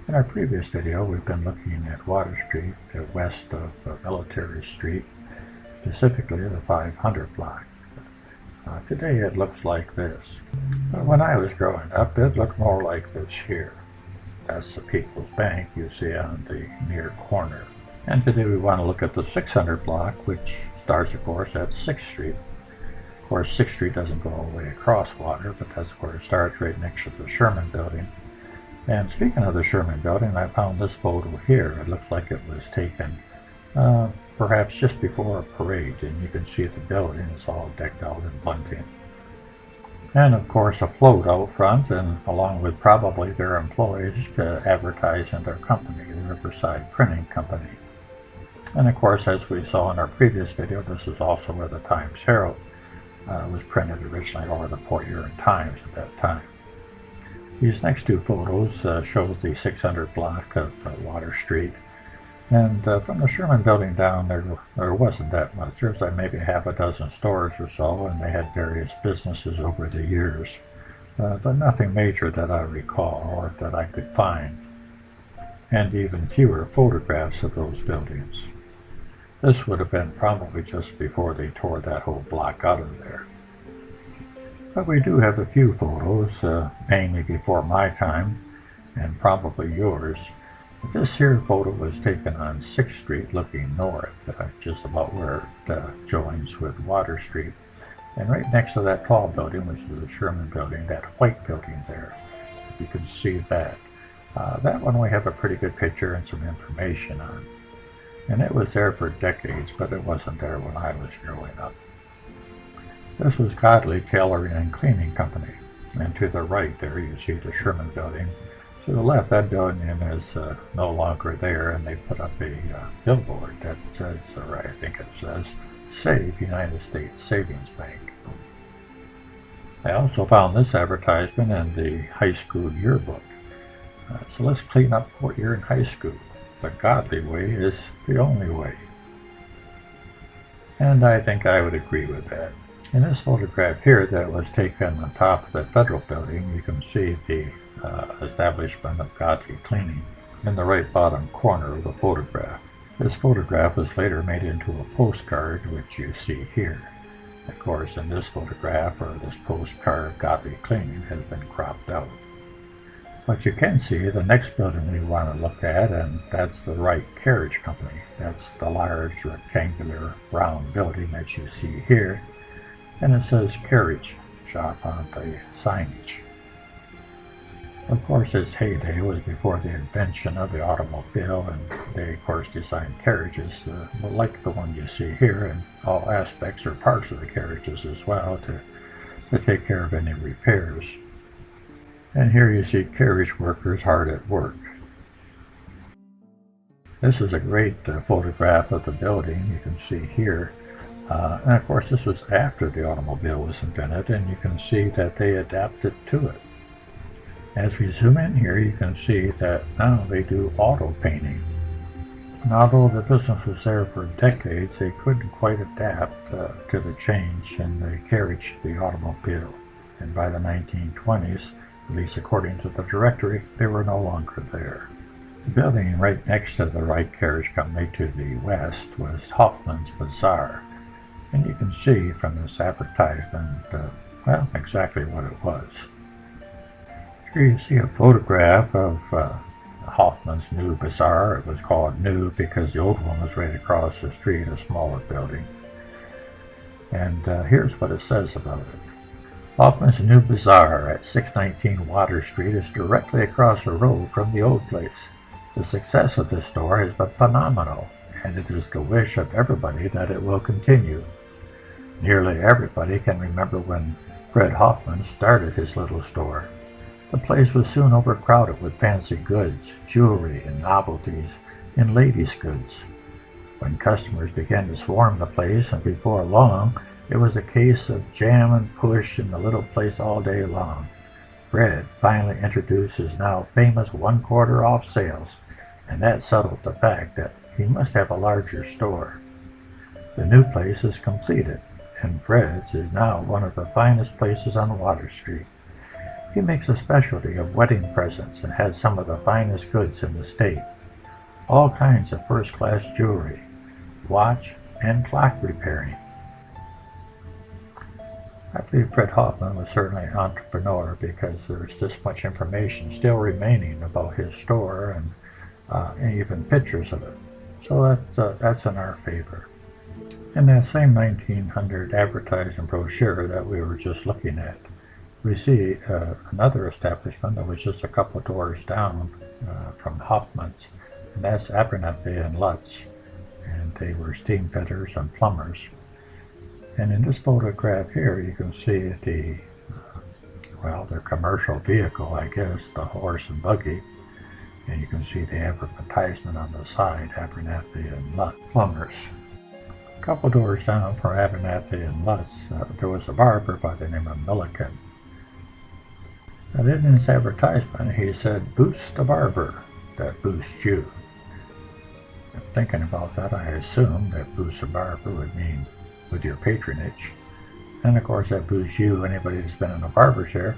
In our previous video, we've been looking at Water Street west of Military Street, specifically the 500 block. Today it looks like this. But when I was growing up, it looked more like this here. That's the People's Bank you see on the near corner. And today we want to look at the 600 block, which starts, of course, at 6th Street. Of course, 6th Street doesn't go all the way across water, but that's where it starts, right next to the Sherman Building. And speaking of the Sherman Building, I found this photo here. It looks like it was taken perhaps just before a parade, and you can see the building is all decked out in bunting. And of course a float out front, and along with probably their employees to advertise in their company, the Riverside Printing Company. And of course, as we saw in our previous video, this is also where the Times Herald was printed originally, or the Port Huron Times at that time. These next two photos show the 600 block of Water Street. And from the Sherman Building down, there wasn't that much. There's maybe half a dozen stores or so, and they had various businesses over the years. But nothing major that I recall or that I could find. And even fewer photographs of those buildings. This would have been probably just before they tore that whole block out of there. But we do have a few photos, mainly before my time, and probably yours. This here photo was taken on 6th Street looking north, just about where it joins with Water Street. And right next to that tall building, which is the Sherman Building, that white building there, you can see that. That one we have a pretty good picture and some information on. And it was there for decades, but it wasn't there when I was growing up. This was Godley Tailoring and Cleaning Company. And to the right there, you see the Sherman Building. To the left, that building is no longer there, and they put up a billboard that says, or I think it says, Save United States Savings Bank. I also found this advertisement in the high school yearbook. So let's clean up Port Huron High School. The godly way is the only way. And I think I would agree with that. In this photograph here that was taken on top of the Federal Building, you can see the establishment of Godly Cleaning in the right bottom corner of the photograph. This photograph was later made into a postcard, which you see here. Of course, in this photograph, or this postcard, Godly Cleaning has been cropped out. But you can see the next building we want to look at, and that's the Wright Carriage Company. That's the large rectangular round building that you see here. And it says Carriage shop on the signage. Of course, its heyday was before the invention of the automobile, and they of course designed carriages like the one you see here, and all aspects or parts of the carriages as well to take care of any repairs. And here you see carriage workers hard at work. This is a great photograph of the building you can see here. And of course this was after the automobile was invented, and you can see that they adapted to it. As we zoom in here, you can see that now they do auto painting. And although the business was there for decades, they couldn't quite adapt to the change in the carriage to the automobile. And by the 1920s, at least according to the directory, they were no longer there. The building right next to the Wright Carriage Company to the west was Hoffman's Bazaar. And you can see from this advertisement, well, exactly what it was. Here you see a photograph of Hoffman's new Bazaar. It was called new because the old one was right across the street, a smaller building. And here's what it says about it. Hoffman's new Bazaar at 619 Water Street is directly across the road from the old place. The success of this store has been phenomenal, and it is the wish of everybody that it will continue. Nearly everybody can remember when Fred Hoffman started his little store. The place was soon overcrowded with fancy goods, jewelry, and novelties, and ladies' goods. When customers began to swarm the place, and before long, it was a case of jam and push in the little place all day long. Fred finally introduced his now famous 1/4 off sales, and that settled the fact that he must have a larger store. The new place is completed, and Fred's is now one of the finest places on Water Street. He makes a specialty of wedding presents and has some of the finest goods in the state. All kinds of first-class jewelry, watch, and clock repairing. I believe Fred Hoffman was certainly an entrepreneur because there's this much information still remaining about his store and even pictures of it. So that's in our favor. In that same 1900 advertising brochure that we were just looking at, we see another establishment that was just a couple doors down from Hoffman's, and that's Abernethy and Lutz, and they were steam fitters and plumbers. And in this photograph here, you can see their commercial vehicle, I guess, the horse and buggy. And you can see the advertisement on the side, Abernethy and Lutz Plumbers. A couple doors down from Abernethy and Lutz, there was a barber by the name of Milliken. And in his advertisement, he said, "Boost the barber that boosts you." And thinking about that, I assumed that boost the barber would mean with your patronage. And of course that boosts you. Anybody that's been in a barber chair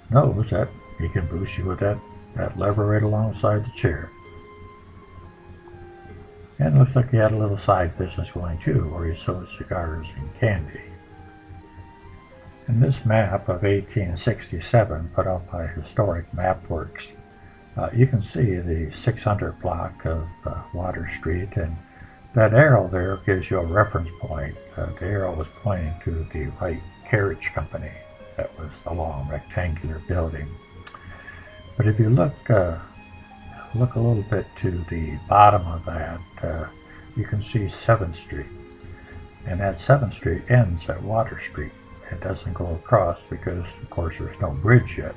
knows that he can boost you with that lever right alongside the chair. And it looks like he had a little side business going too, where he sold cigars and candy. In this map of 1867 put out by Historic Mapworks, you can see the 600 block of Water Street, and that arrow there gives you a reference point. The arrow was pointing to the Wright Carriage Company. That was the long rectangular building. But if you look a little bit to the bottom of that, you can see 7th Street. And that 7th Street ends at Water Street. It doesn't go across because, of course, there's no bridge yet.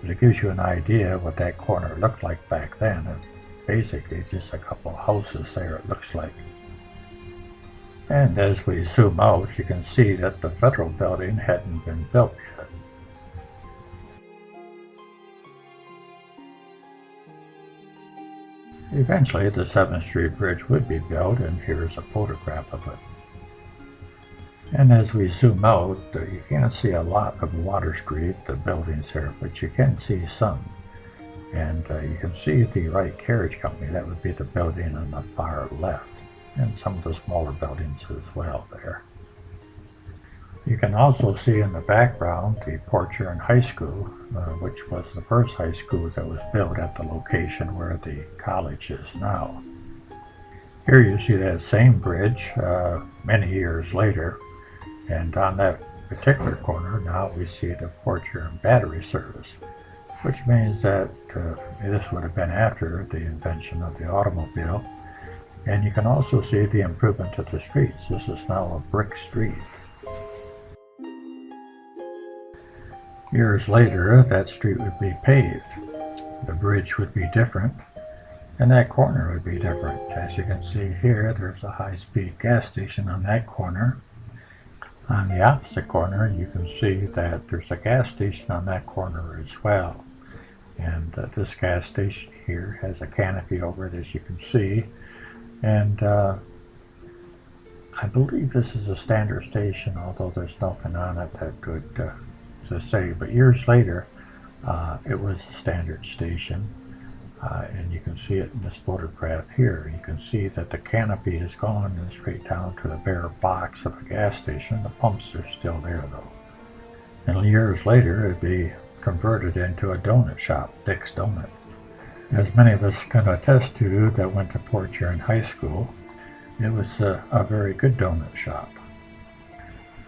But it gives you an idea of what that corner looked like back then. And basically just a couple of houses there, it looks like. And as we zoom out, you can see that the federal building hadn't been built yet. Eventually the 7th Street Bridge would be built, and here's a photograph of it. And as we zoom out, you can't see a lot of Water Street, the buildings there, but you can see some. And you can see the Wright Carriage Company. That would be the building on the far left, and some of the smaller buildings as well there. You can also see in the background the Port Huron High School, which was the first high school that was built at the location where the college is now. Here you see that same bridge many years later, and on that particular corner now we see the Port Huron Battery Service, which means that this would have been after the invention of the automobile. And you can also see the improvement to the streets. This is now a brick street. Years later, that street would be paved. The bridge would be different, and that corner would be different. As you can see here, there's a high-speed gas station on that corner. On the opposite corner, you can see that there's a gas station on that corner as well. And this gas station here has a canopy over it, as you can see. And I believe this is a standard station, although there's nothing on it that could to say. But years later, it was a standard station. And you can see it in this photograph here. You can see that the canopy is gone and straight down to the bare box of the gas station. The pumps are still there though. And years later, it'd be converted into a donut shop, Dick's Donuts. As many of us can attest to that went to Port Huron High School, it was a very good donut shop.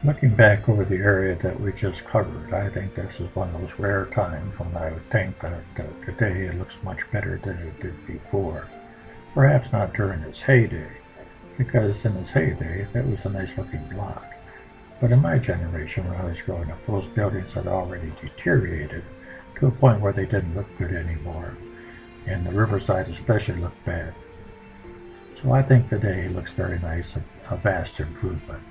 Looking back over the area that we just covered, I think this is one of those rare times when I would think that today it looks much better than it did before. Perhaps not during its heyday, because in its heyday, that was a nice looking block. But in my generation, when I was growing up, those buildings had already deteriorated to a point where they didn't look good anymore. And the riverside especially looked bad. So I think today it looks very nice, a vast improvement.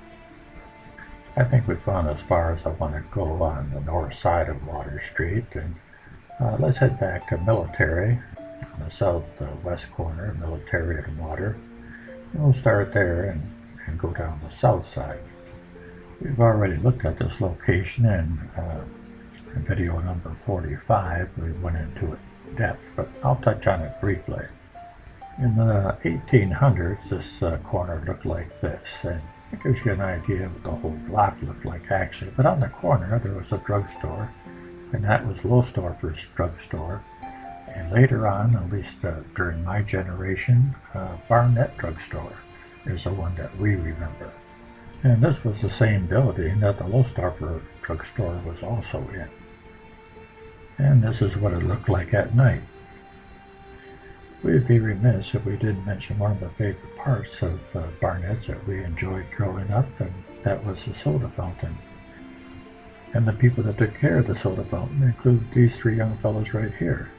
I think we've gone as far as I want to go on the north side of Water Street, and let's head back to Military, on the southwest corner, Military and Water. And we'll start there and go down the south side. We've already looked at this location, and In video number 45, we went into it in depth, but I'll touch on it briefly. In the 1800s, this corner looked like this, and it gives you an idea of what the whole block looked like actually. But on the corner, there was a drugstore, and that was Lowstoffer's drugstore. And later on, at least during my generation, Barnett drugstore is the one that we remember. And this was the same building that the Lowstoffer drugstore was also in. And this is what it looked like at night. We'd be remiss if we didn't mention one of the favorite parts of Barnett's that we enjoyed growing up, and that was the soda fountain. And the people that took care of the soda fountain include these three young fellows right here.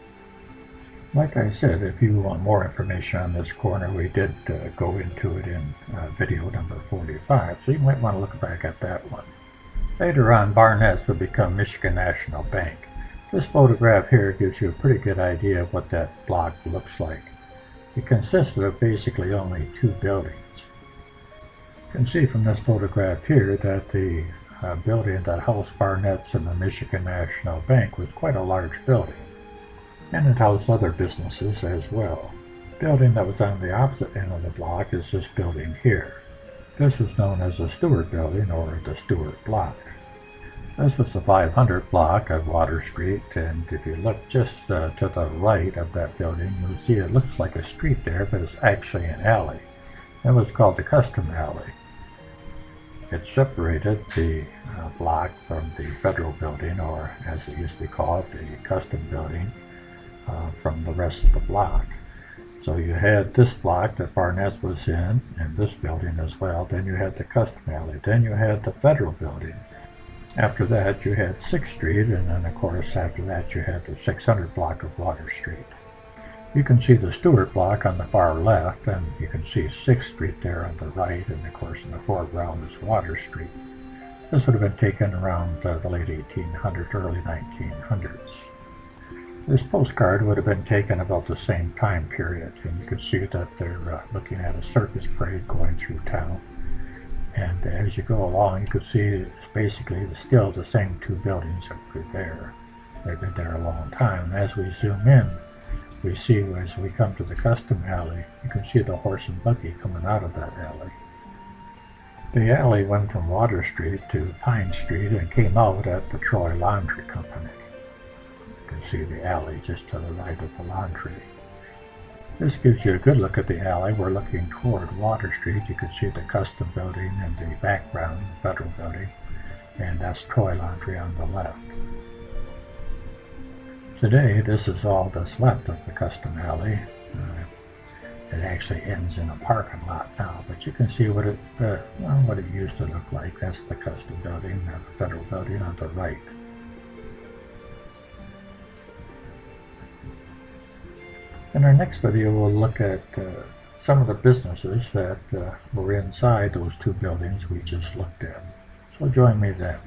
Like I said, if you want more information on this corner, we did go into it in video number 45, so you might want to look back at that one. Later on, Barnett's would become Michigan National Bank. This photograph here gives you a pretty good idea of what that block looks like. It consisted of basically only two buildings. You can see from this photograph here that the building that housed Barnett's and the Michigan National Bank was quite a large building, and it housed other businesses as well. The building that was on the opposite end of the block is this building here. This was known as the Stewart Building, or the Stewart Block. This was the 500 block of Water Street, and if you look just to the right of that building, you'll see it looks like a street there, but it's actually an alley. It was called the Custom Alley. It separated the block from the Federal Building, or as it used to be called, the Custom Building, from the rest of the block. So you had this block that Barnett's was in, and this building as well. Then you had the Custom Alley. Then you had the Federal Building. After that, you had 6th Street, and then of course after that you had the 600 block of Water Street. You can see the Stewart block on the far left, and you can see 6th Street there on the right, and of course in the foreground is Water Street. This would have been taken around the late 1800s, early 1900s. This postcard would have been taken about the same time period, and you can see that they're looking at a circus parade going through town. And as you go along, you can see it's basically still the same two buildings that were there. They've been there a long time. And as we zoom in, we see as we come to the Custom Alley, you can see the horse and buggy coming out of that alley. The alley went from Water Street to Pine Street and came out at the Troy Laundry Company. You can see the alley just to the right of the laundry. This gives you a good look at the alley. We're looking toward Water Street. You can see the Custom Building in the background, the Federal Building, and that's Troy Laundry on the left. Today, this is all that's left of the Custom Alley. It actually ends in a parking lot now, but you can see what it used to look like. That's the Custom Building, the Federal Building on the right. In our next video, we'll look at some of the businesses that were inside those two buildings we just looked at. So join me then.